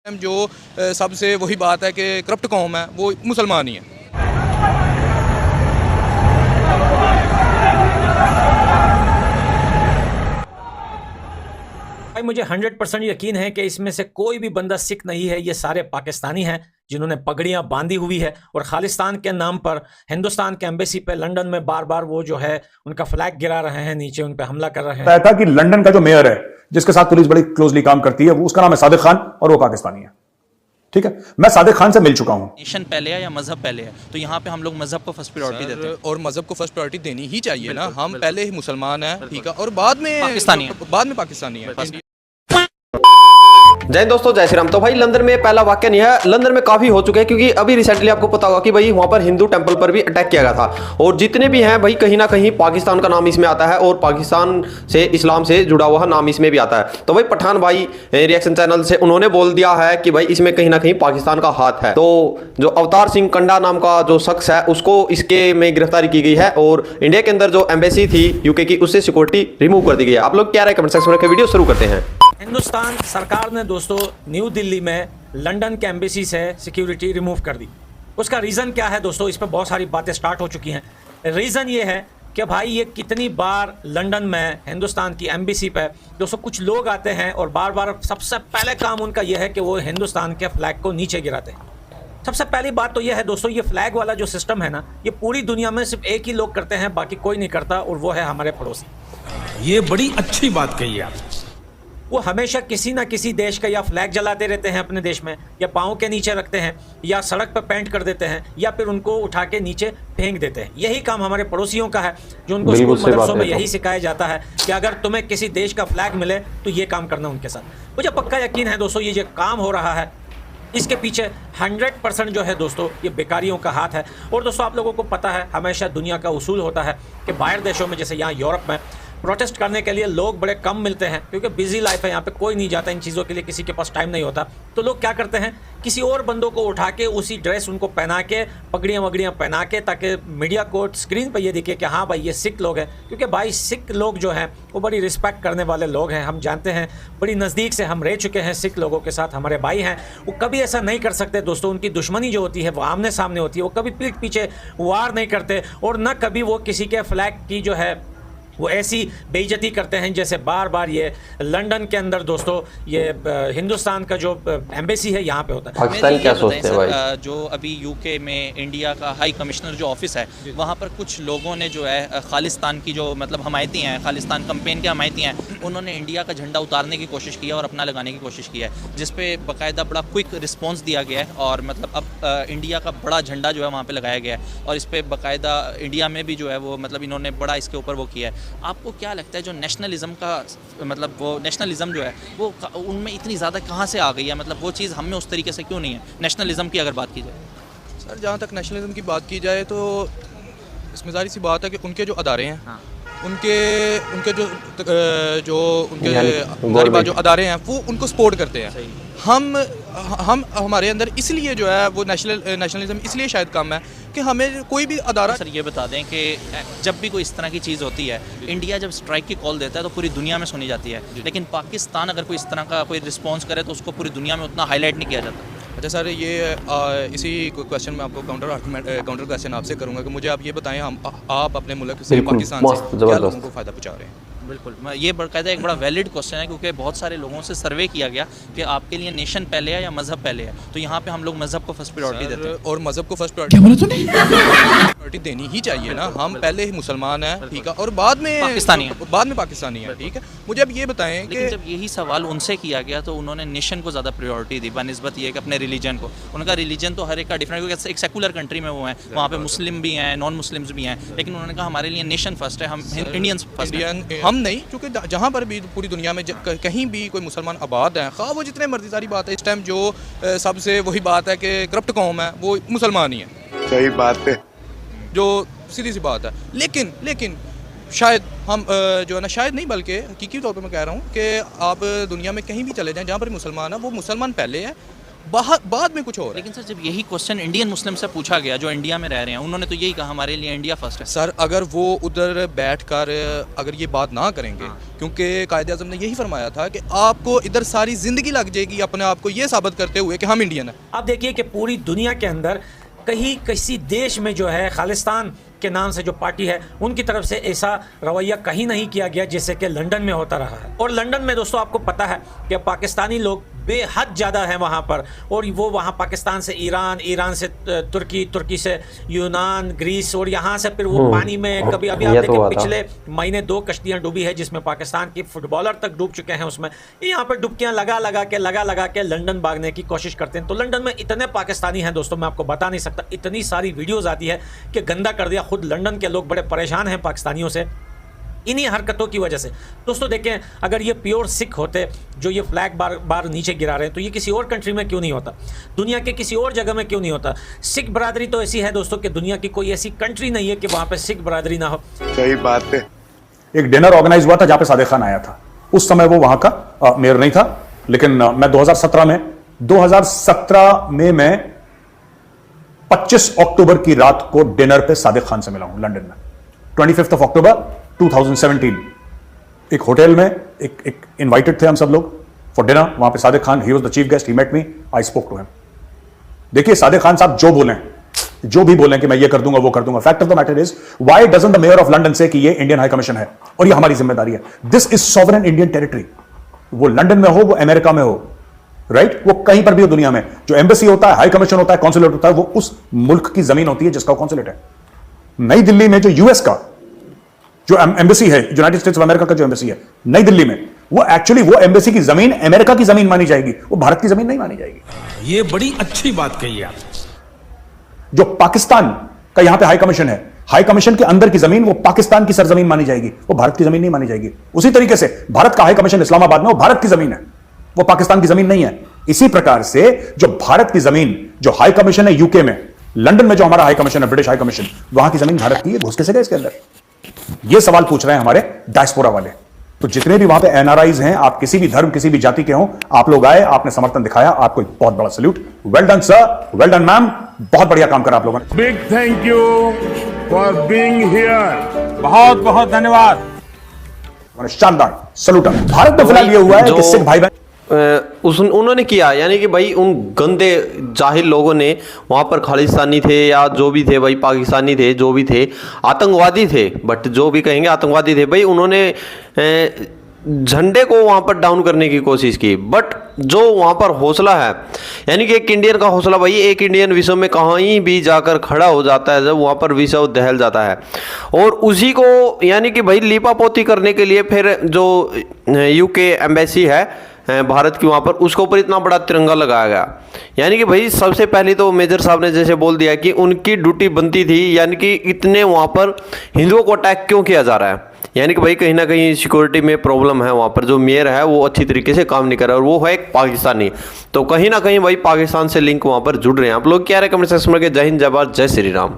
जो सबसे वही बात है कि करप्ट कौम है वो मुसलमान ही है। भाई मुझे 100% यकीन है कि इसमें से कोई भी बंदा सिख नहीं है, ये सारे पाकिस्तानी हैं जिन्होंने पगड़ियां बांधी हुई है और खालिस्तान के नाम पर हिंदुस्तान के एम्बेसी पे लंदन में बार बार वो जो है उनका फ्लैग गिरा रहे हैं, नीचे उन पे हमला कर रहे हैं। था कि लंदन का जो मेयर है जिसके साथ पुलिस बड़ी क्लोजली काम करती है, वो उसका नाम है सादिक खान और वो पाकिस्तानी है। ठीक है, मैं सादिक खान से मिल चुका हूं। नेशन पहले है या मजहब पहले है? तो यहाँ पे हम लोग मजहब को फर्स्ट प्रायोरिटी देते हैं और मजहब को फर्स्ट प्रायोरिटी देनी ही चाहिए ना। हम पहले ही मुसलमान हैं, ठीक है, और बाद में पाकिस्तानी है। जय दोस्तों, जय श्री राम। तो भाई लंदन में पहला वाक्य नहीं है, लंदन में काफी हो चुके हैं क्योंकि अभी रिसेंटली आपको पता होगा कि भाई वहां पर हिंदू टेंपल पर भी अटैक किया गया था और जितने भी हैं भाई कहीं ना कहीं पाकिस्तान का नाम इसमें आता है और पाकिस्तान से इस्लाम से जुड़ा हुआ नाम इसमें भी आता है। तो भाई पठान भाई रिएक्शन चैनल से उन्होंने बोल दिया है कि भाई इसमें कहीं ना कहीं पाकिस्तान का हाथ है। तो जो अवतार सिंह कंडा नाम का जो शख्स है उसको इसके में गिरफ्तारी की गई है और इंडिया के अंदर जो एम्बेसी थी यूके की उससे सिक्योरिटी रिमूव कर दी गई है। आप लोग क्या रहे कमेंट सेक्शन में, वीडियो शुरू करते हैं। हिंदुस्तान सरकार ने दोस्तों न्यू दिल्ली में लंदन के एम्बेसी से सिक्योरिटी रिमूव कर दी। उसका रीज़न क्या है दोस्तों? इस पर बहुत सारी बातें स्टार्ट हो चुकी हैं। रीज़न ये है कि भाई ये कितनी बार लंदन में हिंदुस्तान की एम्बेसी पे दोस्तों कुछ लोग आते हैं और बार बार सबसे पहले काम उनका यह है कि वो हिंदुस्तान के फ्लैग को नीचे गिराते हैं। सबसे पहली बात तो यह है दोस्तों, ये फ्लैग वाला जो सिस्टम है ना, ये पूरी दुनिया में सिर्फ एक ही लोग करते हैं, बाकी कोई नहीं करता, और वो है हमारे पड़ोसी। ये बड़ी अच्छी बात कही आप। वो हमेशा किसी ना किसी देश का या फ्लैग जलाते रहते हैं अपने देश में, या पाँव के नीचे रखते हैं, या सड़क पर पेंट कर देते हैं, या फिर उनको उठा के नीचे फेंक देते हैं। यही काम हमारे पड़ोसियों का है, जो उनको स्कूल मदरसों में यही सिखाया जाता है कि अगर तुम्हें किसी देश का फ्लैग मिले तो ये काम करना उनके साथ। मुझे पक्का यकीन है दोस्तों, ये जो काम हो रहा है इसके पीछे 100% जो है दोस्तों ये बेकारियों का हाथ है। और दोस्तों आप लोगों को पता है, हमेशा दुनिया का उसूल होता है कि बाहर देशों में, जैसे यहाँ यूरोप में, प्रोटेस्ट करने के लिए लोग बड़े कम मिलते हैं क्योंकि बिजी लाइफ है, यहाँ पे कोई नहीं जाता इन चीज़ों के लिए, किसी के पास टाइम नहीं होता। तो लोग क्या करते हैं, किसी और बंदों को उठा के उसी ड्रेस उनको पहना के, पगड़ियाँ वगड़ियाँ पहना के, ताकि मीडिया को स्क्रीन पर ये दिखे कि हाँ भाई ये सिख लोग हैं। क्योंकि भाई सिख लोग जो हैं वो बड़ी रिस्पेक्ट करने वाले लोग हैं, हम जानते हैं, बड़ी नज़दीक से हम रह चुके हैं सिख लोगों के साथ, हमारे भाई हैं। वो कभी ऐसा नहीं कर सकते दोस्तों, उनकी दुश्मनी जो होती है वो आमने सामने होती है, वो कभी पीठ पीछे वार नहीं करते, और न कभी वो किसी के फ्लैग की जो है वो ऐसी बेइज्जती करते हैं जैसे बार बार ये लंदन के अंदर दोस्तों ये हिंदुस्तान का जो एम्बेसी है यहाँ पे होता है। पाकिस्तान क्या सोचते हैं भाई? जो अभी यूके में इंडिया का हाई कमिश्नर जो ऑफिस है, वहाँ पर कुछ लोगों ने जो है खालिस्तान की जो मतलब हमायती हैं, खालिस्तान कैंपेन के हमायती हैं, उन्होंने इंडिया का झंडा उतारने की कोशिश की है और अपना लगाने की कोशिश की है, जिस पे बाकायदा बड़ा क्विक रिस्पॉन्स दिया गया है और मतलब अब इंडिया का बड़ा झंडा जो है वहाँ पर लगाया गया है और इस पर बाकायदा इंडिया में भी जो है वो मतलब इन्होंने बड़ा इसके ऊपर वो किया है। आपको क्या लगता है जो नेशनलिज्म का मतलब वो नेशनलिज्म जो है वो उनमें इतनी ज़्यादा कहाँ से आ गई है? मतलब वो चीज़ हम में उस तरीके से क्यों नहीं है नेशनलिज्म की अगर बात की जाए? सर जहाँ तक नेशनलिज्म की बात की जाए तो इसमें जाहिर सी बात है कि उनके जो अदारे हैं, हाँ। उनके जो अदारे हैं वो उनको सपोर्ट करते हैं। हम हमारे अंदर इसलिए जो है वो नेशनलिज्म इसलिए शायद कम है कि हमें कोई भी अदारा। सर ये बता दें कि जब भी कोई इस तरह की चीज़ होती है, इंडिया जब स्ट्राइक की कॉल देता है तो पूरी दुनिया में सुनी जाती है, लेकिन पाकिस्तान अगर कोई इस तरह का कोई रिस्पॉन्स करे तो उसको पूरी दुनिया में उतना हाईलाइट नहीं किया जाता। अच्छा सर, ये इसी क्वेश्चन में आपको काउंटर क्वेश्चन आपसे करूंगा कि मुझे आप ये बताएं, आप अपने मुल्क से पाकिस्तान से क्या लोगों को फ़ायदा पहुँचा रहे हैं? बिल्कुल, ये बाकायदा एक बड़ा वैलिड क्वेश्चन है क्योंकि बहुत सारे लोगों से सर्वे किया गया कि आपके लिए नेशन पहले है या मजहब पहले है, तो यहाँ पे हम लोग मजहब को फर्स्ट प्रायोरिटी देते हैं। और मजहब को फर्स्ट प्रायोरिटी देनी ही चाहिए ना। हम पहले ही मुसलमान हैं, ठीक है, और बाद में पाकिस्तानी है, ठीक है। मुझे अब ये बताएं कि जब यही सवाल उनसे किया गया तो उन्होंने नेशन को ज़्यादा प्रायोरिटी दी बनिस्बत ये कि अपने रिलीजन को। उनका रिलीजन तो हर एक का डिफरेंट, क्योंकि एक सेकुलर कंट्री में वो हैं, वहाँ पे मुस्लिम भी हैं, नॉन मुस्लिम्स भी हैं, लेकिन उन्होंने कहा हमारे लिए नेशन फर्स्ट है, हम इंडियंस फर्स्ट हैं। हम नहीं, क्योंकि जहाँ पर भी पूरी दुनिया में कहीं भी कोई मुसलमान आबाद है, खा वो जितने मर्जी, सारी बात है इस टाइम जो सबसे वही बात है कि करप्ट कौम है वो मुसलमान ही है। सही बात है, जो सीधी सी बात है। लेकिन शायद हम जो है ना, शायद नहीं बल्कि हकीकी तौर पर मैं कह रहा हूँ कि आप दुनिया में कहीं भी चले जाएं जहाँ पर मुसलमान है, वो मुसलमान पहले है बाद में कुछ और है। लेकिन सर जब यही क्वेश्चन इंडियन मुस्लिम से पूछा गया जो इंडिया में रह रहे हैं, उन्होंने तो यही कहा हमारे लिए इंडिया फर्स्ट है। सर अगर वो उधर बैठकर अगर ये बात ना करेंगे, क्योंकि कायदे आज़म ने यही फरमाया था कि आपको इधर सारी ज़िंदगी लग जाएगी अपने आप को ये साबित करते हुए कि हम इंडियन हैं। आप देखिए कि पूरी दुनिया के अंदर कहीं किसी देश में जो है खालिस्तान के नाम से जो पार्टी है उनकी तरफ से ऐसा रवैया कहीं नहीं किया गया जैसे कि लंदन में होता रहा है। और लंदन में दोस्तों आपको पता है कि पाकिस्तानी लोग बेहद ज़्यादा हैं वहाँ पर, और वो वहाँ पाकिस्तान से ईरान, ईरान से तुर्की, तुर्की से यूनान, ग्रीस, और यहाँ से फिर वो पानी में कभी अभी आप देखिए पिछले महीने 2 कश्तियाँ डूबी है जिसमें पाकिस्तान के फुटबॉलर तक डूब चुके हैं उसमें। यहाँ पर डुबकियाँ लगा लगा के लंदन भागने की कोशिश करते हैं। तो लंदन में इतने पाकिस्तानी हैं दोस्तों, मैं आपको बता नहीं सकता, इतनी सारी वीडियोज़ आती है कि गंदा कर दिया। खुद लंदन के लोग बड़े परेशान हैं पाकिस्तानियों से इन्हीं हरकतों की वजह से। दोस्तों देखें, अगर ये प्योर सिख होते जो ये फ्लैग बार बार नीचे गिरा रहे हैं तो ये किसी और कंट्री में क्यों नहीं होता, दुनिया के किसी और जगह में क्यों नहीं होता। सिख बरादरी तो ऐसी है दोस्तों कि दुनिया की कोई ऐसी कंट्री नहीं है कि वहाँ पे सिख बरादरी ना हो। सही बात है। एक डिनर ऑर्गेनाइज हुआ था जहां पे सादिक खान आया था। उस समय वो वहां का मेयर नहीं था, लेकिन मैं 2017 में मैं 25 अक्टूबर की रात को डिनर पे सादिक खान से मिला हूं लंदन में। 25 अक्टूबर 2017 एक होटल में एक इनवाइटेड थे हम सब लोग फॉर डिनर। वहां पे Sadiq Khan, he was the chief guest, he met me, I spoke to him. देखिए सादिक खान साहब जो भी बोलें कि मैं ये कर दूंगा वो कर दूंगा, fact of the matter is why doesn't the mayor of London से कि ये इंडियन हाई कमीशन है और ये हमारी जिम्मेदारी है। This is sovereign Indian territory. वो लंदन में हो, वो अमेरिका में हो, राइट, वो कहीं पर भी हो दुनिया में, जो एम्बेसी होता है, हाई कमीशन होता है, कॉन्सुलेट होता है, वो उस मुल्क की जमीन होती है जिसका कॉन्सुलेट है। नई दिल्ली में जो यूएस का जो एम्बेसी है, यूनाइटेड स्टेट्स ऑफ अमेरिका का जो एम्बेसी है नई दिल्ली में, वो एक्चुअली वो एम्बेसी की जमीन अमेरिका की जमीन मानी जाएगी, वो भारत की जमीन नहीं मानी जाएगी। ये बड़ी अच्छी बात कही आप। जो पाकिस्तान का यहां पे हाई कमीशन है, हाई कमीशन के अंदर की जमीन वो पाकिस्तान की सरजमीन मानी जाएगी, वो भारत की जमीन नहीं मानी जाएगी। उसी तरीके से भारत का हाई कमीशन इस्लामाबाद में, वो भारत की जमीन है, वो पाकिस्तान की जमीन नहीं है। इसी प्रकार से जो भारत की जमीन, जो हाई कमीशन है यूके में, लंदन में जो हमारा हाई कमीशन है, ब्रिटिश हाई कमीशन, वहां की जमीन भारत की है, घुस कैसे गए इसके अंदर? ये सवाल पूछ रहे हैं हमारे डायस्पोरा वाले। तो जितने भी वहां पे एनआरआईज हैं, आप किसी भी धर्म, किसी भी जाति के हों, आप लोग आए, आपने समर्थन दिखाया, आपको एक बहुत बड़ा salute. Well done sir, well done ma'am, बहुत बढ़िया काम करा आप लोगों ने। Big thank you for being here. बहुत बहुत धन्यवाद। शानदार सल्यूट। भारत में फिलहाल ये हुआ है कि सिख भाई बहन उन्होंने किया, यानी कि भाई उन गंदे जाहिल लोगों ने वहाँ पर खालिस्तानी थे या जो भी थे भाई, पाकिस्तानी थे, जो भी थे, आतंकवादी थे, बट जो भी कहेंगे आतंकवादी थे भाई, उन्होंने झंडे को वहाँ पर डाउन करने की कोशिश की। बट जो वहाँ पर हौसला है, यानी कि एक इंडियन का हौसला भाई, एक इंडियन विश्व में कहीं भी जाकर खड़ा हो जाता है जब वहाँ पर विश्व दहल जाता है। और उसी को यानी कि भाई लीपापोती करने के लिए फिर जो यूके एम्बेसी है भारत की, वहाँ पर उसके ऊपर इतना बड़ा तिरंगा लगाया गया। यानी कि भाई सबसे पहले तो मेजर साहब ने जैसे बोल दिया कि उनकी ड्यूटी बनती थी, यानी कि इतने वहाँ पर हिंदुओं को अटैक क्यों किया जा रहा है, यानी कि भाई कहीं ना कहीं सिक्योरिटी में प्रॉब्लम है। वहाँ पर जो मेयर है वो अच्छी तरीके से काम नहीं कर रहा है, और वो है एक पाकिस्तानी, तो कहीं ना कहीं भाई पाकिस्तान से लिंक वहाँ पर जुड़ रहे हैं। आप लोग क्या रहे कमेंट सेक्शन में? जय हिंद, जय भारत, जय श्री राम।